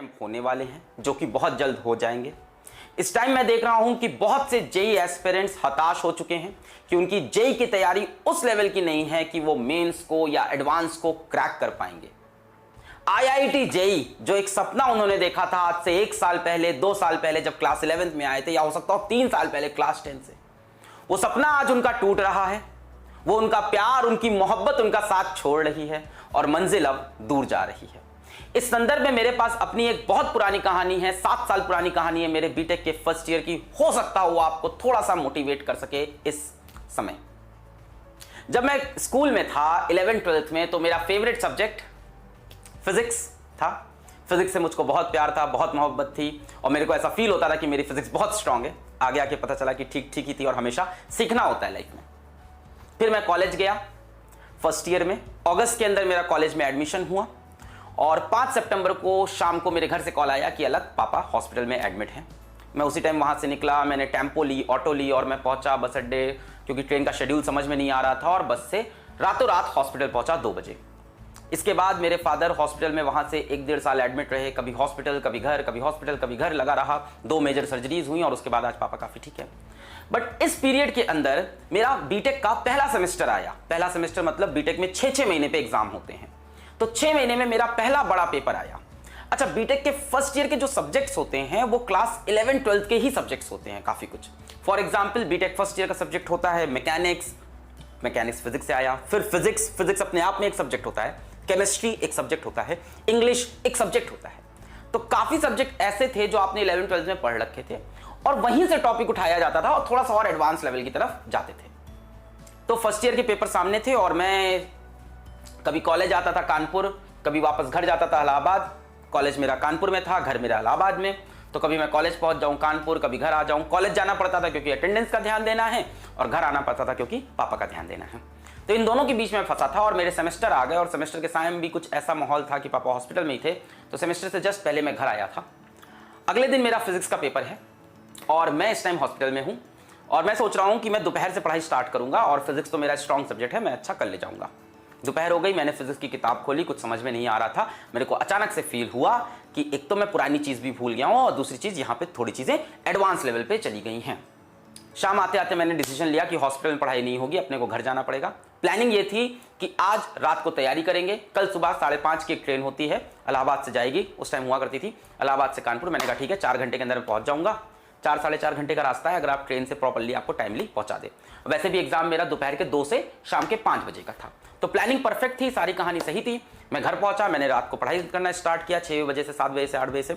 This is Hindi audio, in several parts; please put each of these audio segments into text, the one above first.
कैंप होने वाले हैं जो कि बहुत जल्द हो जाएंगे। इस टाइम मैं देख रहा हूं कि बहुत से जेई एस्पिरेंट्स हताश हो चुके हैं कि उनकी जेई की तैयारी उस लेवल की नहीं है कि वो मेंस को या एडवांस को क्रैक कर पाएंगे। आईआईटी जेई जो एक सपना उन्होंने देखा था आज से 1 साल पहले, 2 साल पहले जब क्लास 11th में आए थे, या हो सकता हो 3 साल पहले क्लास 10 से, वो सपना आज उनका टूट रहा है। वो उनका प्यार, उनकी मोहब्बत उनका साथ छोड़ रही है और मंजिल अब दूर जा रही है। इस संदर्भ में मेरे पास अपनी एक बहुत पुरानी कहानी है, 7 साल पुरानी कहानी है मेरे बीटेक के फर्स्ट ईयर की। हो सकता हो आपको थोड़ा सा मोटिवेट कर सके इस समय। जब मैं स्कूल में था 11th 12th में, तो मेरा फेवरेट सब्जेक्ट फिजिक्स था। फिजिक्स से मुझको बहुत प्यार था, बहुत मोहब्बत थी और मेरे को ऐसा फील होता था कि मेरी फिजिक्स बहुत स्ट्रांग है। आगे आके पता चला कि ठीक ठीक ही थी और हमेशा सीखना होता है लाइफ में। फिर मैं कॉलेज गया फर्स्ट ईयर में। अगस्त के अंदर मेरा कॉलेज में एडमिशन हुआ और 5 सितंबर को शाम को मेरे घर से कॉल आया कि अलग पापा हॉस्पिटल में एडमिट हैं। मैं उसी टाइम वहाँ से निकला, मैंने टेम्पो ली, ऑटो ली और मैं पहुँचा बस अड्डे, क्योंकि ट्रेन का शेड्यूल समझ में नहीं आ रहा था, और बस से रातों रात हॉस्पिटल पहुँचा 2 बजे। इसके बाद मेरे फादर हॉस्पिटल में वहाँ से 1-1.5 साल एडमिट रहे। कभी हॉस्पिटल, कभी घर, कभी हॉस्पिटल, कभी घर लगा रहा। 2 मेजर सर्जरीज हुई और उसके बाद आज पापा काफ़ी ठीक है। बट इस पीरियड के अंदर मेरा बीटेक का पहला सेमेस्टर आया। पहला सेमेस्टर मतलब बीटेक में 6-6 महीने पे एग्जाम होते हैं, तो 6 महीने में मेरा पहला बड़ा पेपर आया। अच्छा, बीटेक के फर्स्ट ईयर के जो सब्जेक्ट्स होते हैं वो क्लास 11 12 के ही सब्जेक्ट्स होते हैं काफ़ी कुछ। For example BTech first year का सब्जेक्ट होता है मैकेनिक्स फिजिक्स से आया। फिर फिजिक्स अपने आप में एक सब्जेक्ट होता है, केमिस्ट्री एक सब्जेक्ट होता है, इंग्लिश एक सब्जेक्ट होता है। तो काफ़ी सब्जेक्ट ऐसे थे जो आपने 11 12 में पढ़ रखे थे और वहीं से टॉपिक उठाया जाता था और थोड़ा सा और एडवांस लेवल की तरफ जाते थे। तो फर्स्ट ईयर के पेपर सामने थे और मैं कभी कॉलेज आता था कानपुर, कभी वापस घर जाता था इलाहाबाद। कॉलेज मेरा कानपुर में था, घर मेरा इलाहाबाद में। तो कभी मैं कॉलेज पहुंच जाऊं कानपुर, कभी घर आ जाऊं। कॉलेज जाना पड़ता था क्योंकि अटेंडेंस का ध्यान देना है और घर आना पड़ता था क्योंकि पापा का ध्यान देना है। तो इन दोनों के बीच में फंसा था और मेरे सेमेस्टर आ गए और सेमेस्टर के समय भी कुछ ऐसा माहौल था कि पापा हॉस्पिटल में ही थे। तो सेमेस्टर से जस्ट पहले मैं घर आया था। अगले दिन मेरा फिजिक्स का पेपर है और मैं इस टाइम हॉस्पिटल में हूँ और मैं सोच रहा हूँ कि मैं दोपहर से पढ़ाई स्टार्ट करूँगा और फिजिक्स तो मेरा स्ट्रॉन्ग सब्जेक्ट है, मैं अच्छा कर ले जाऊँगा। दोपहर हो गई, मैंने फिजिक्स की किताब खोली, कुछ समझ में नहीं आ रहा था। मेरे को अचानक से फील हुआ कि एक तो मैं पुरानी चीज़ भी भूल गया हूँ और दूसरी चीज़ यहाँ पे थोड़ी चीज़ें एडवांस लेवल पे चली गई हैं। शाम आते आते मैंने डिसीजन लिया कि हॉस्पिटल में पढ़ाई नहीं होगी, अपने को घर जाना पड़ेगा। प्लानिंग ये थी कि आज रात को तैयारी करेंगे, कल सुबह 5:30 की एक ट्रेन होती है, इलाहाबाद से जाएगी, उस टाइम हुआ करती थी, इलाहाबाद से कानपुर। मैंने कहा ठीक है, 4 घंटे के अंदर मैं पहुँच जाऊँगा। 4-4.5 घंटे का रास्ता है अगर आप ट्रेन से प्रॉपर्ली आपको टाइमली पहुँचा दे। वैसे भी एग्जाम मेरा दोपहर के 2 से शाम के 5 बजे का था, तो प्लानिंग परफेक्ट थी, सारी कहानी सही थी। मैं घर पहुंचा, मैंने रात को पढ़ाई करना स्टार्ट किया 6 बजे से 7 बजे से 8 बजे से,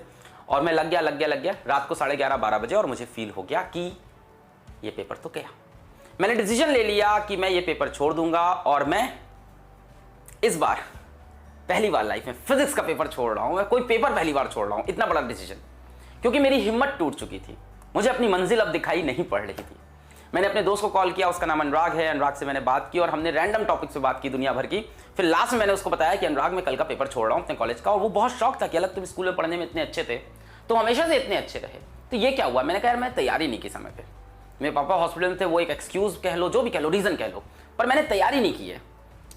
और मैं लग गया रात को 11:30-12 बजे और मुझे फील हो गया कि ये पेपर तो गया। मैंने डिसीजन ले लिया कि मैं ये पेपर छोड़ दूंगा और मैं इस बार पहली बार लाइफ में फिजिक्स का पेपर छोड़ रहा हूं। मैं कोई पेपर पहली बार छोड़ रहा हूं, इतना बड़ा डिसीजन, क्योंकि मेरी हिम्मत टूट चुकी थी। मुझे अपनी मंजिल अब दिखाई नहीं पड़ रही थी। मैंने अपने दोस्त को कॉल किया, उसका नाम अनुराग है। अनुराग से मैंने बात की और हमने रैंडम टॉपिक से बात की दुनिया भर की। फिर लास्ट में मैंने उसको बताया कि अनुराग मैं कल का पेपर छोड़ रहा हूँ अपने कॉलेज का, और वो बहुत शौक था कि अलग तुम स्कूल में पढ़ने में इतने अच्छे थे, तो हमेशा से इतने अच्छे रहे, तो ये क्या हुआ। मैंने कहा यार मैं तैयारी नहीं की समय पर, मेरे पापा हॉस्पिटल में थे, वो एक एक्सक्यूज कह लो, जो भी कह लो, रीजन कह लो, पर मैंने तैयारी नहीं की है।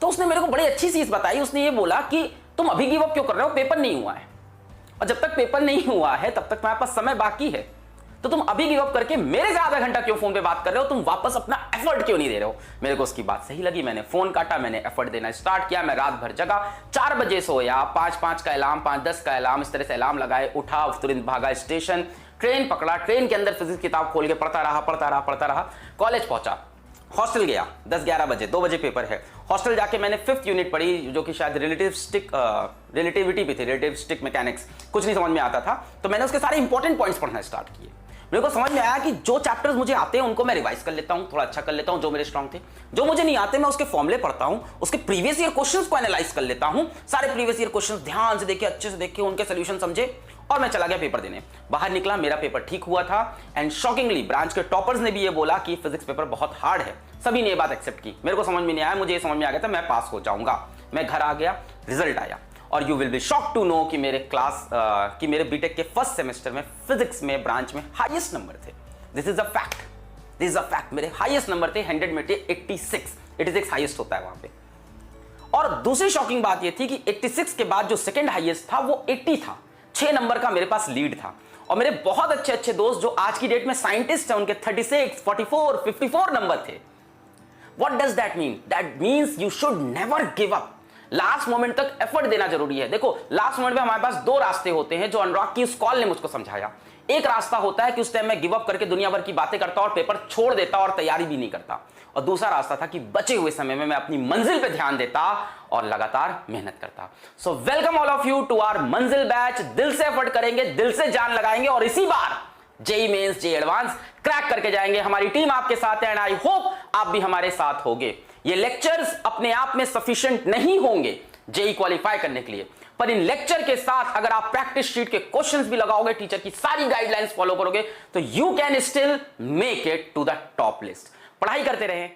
तो उसने मेरे को बड़ी अच्छी चीज़ बताई। उसने ये बोला कि तुम अभी गिव अप क्यों कर रहे हो, पेपर नहीं हुआ है, और जब तक पेपर नहीं हुआ है तब तक तुम्हारे पास समय बाकी है, तो तुम अभी गिव अप करके मेरे से आधा घंटा क्यों फोन पे बात कर रहे हो, तुम वापस अपना एफर्ट क्यों नहीं दे रहे हो। मेरे को उसकी बात सही लगी, मैंने फोन काटा, मैंने एफर्ट देना स्टार्ट किया। मैं रात भर जगा, 4 बजे सोया, 5-5 का अलार्म, 5-10 का अलार्म, इस तरह से अलार्म लगाए, उठा, तुरंत भागा स्टेशन, ट्रेन पकड़ा, ट्रेन के अंदर फिजिक्स किताब खोल के पढ़ता रहा। कॉलेज पहुंचा, हॉस्टल गया 10-11 बजे, 2 बजे पेपर है। हॉस्टल जाके मैंने 5th यूनिट पढ़ी, जो कि शायद रिलेटिविटी भी थी, रिलेटिविस्टिक मैकेनिक्स, कुछ नहीं समझ में आता था, तो मैंने उसके सारे इंपॉर्टेंट पॉइंट्स पढ़ना स्टार्ट किए। मेरे को समझ में आया कि जो चैप्टर्स मुझे आते हैं उनको मैं रिवाइज कर लेता हूँ, थोड़ा अच्छा कर लेता हूँ, जो मेरे स्ट्रॉन्ग थे। जो मुझे नहीं आते मैं उसके फॉर्मुले पढ़ता हूँ, उसके प्रीवियस ईयर क्वेश्चंस को एनालाइज कर लेता हूँ, सारे प्रीवियस ईयर क्वेश्चंस ध्यान से देखे, अच्छे से देखे, उनके सोल्यूशन समझे, और मैं चला गया पेपर देने। बाहर निकला, मेरा पेपर ठीक हुआ था। एंड शॉकिंगली ब्रांच के टॉपर्स ने भी ये बोला कि फिजिक्स पेपर बहुत हार्ड है, सभी ने ये बात एक्सेप्ट की। मेरे को समझ में नहीं आया, मुझे ये समझ में आ गया था मैं पास हो जाऊंगा। मैं घर आ गया, रिजल्ट आया, और you will be shock to know कि मेरे बीटेक के फर्स्ट सेमेस्टर में फिजिक्स में ब्रांच में हाईएस्ट नंबर थे। दिस इज अ फैक्ट, मेरे हाईएस्ट नंबर थे 100 में थे 86 हाईएस्ट होता है वहां पे। और दूसरी शॉकिंग बात ये थी कि 86 के बाद जो सेकंड हाईएस्ट था वो 80 था। 6 नंबर का मेरे पास लीड था। और मेरे बहुत अच्छे अच्छे दोस्त जो आज की डेट में साइंटिस्ट हैं, उनके 36, 44, 54 नंबर थे। What does that mean? That means you should never give up. Last moment तक एफर्ट देना जरूरी है। देखो, लास्ट मोमेंट में हमारे पास 2 रास्ते होते हैं जो अनुराग की इस कॉल ने मुझको समझाया। एक रास्ता होता है कि उस टाइम मैं गिव अप करके दुनिया भर की बातें करता और पेपर छोड़ देता और तैयारी भी नहीं करता, और दूसरा रास्ता था कि बचे हुए समय में मैं अपनी मंजिल पे ध्यान देता और लगातार मेहनत करता। So welcome all of you to our Manzil batch. दिल से एफर्ट करेंगे, दिल से जान लगाएंगे और इसी बार JEE mains, JEE advance crack करके जाएंगे। हमारी टीम आपके साथ है एंड आई होप आप भी हमारे साथ होंगे। ये लेक्चर्स अपने आप में सफिशिएंट नहीं होंगे जेई क्वालिफाई करने के लिए, पर इन लेक्चर के साथ अगर आप प्रैक्टिस शीट के क्वेश्चंस भी लगाओगे, टीचर की सारी गाइडलाइंस फॉलो करोगे, तो you can still make it to the top list. पढ़ाई करते रहें।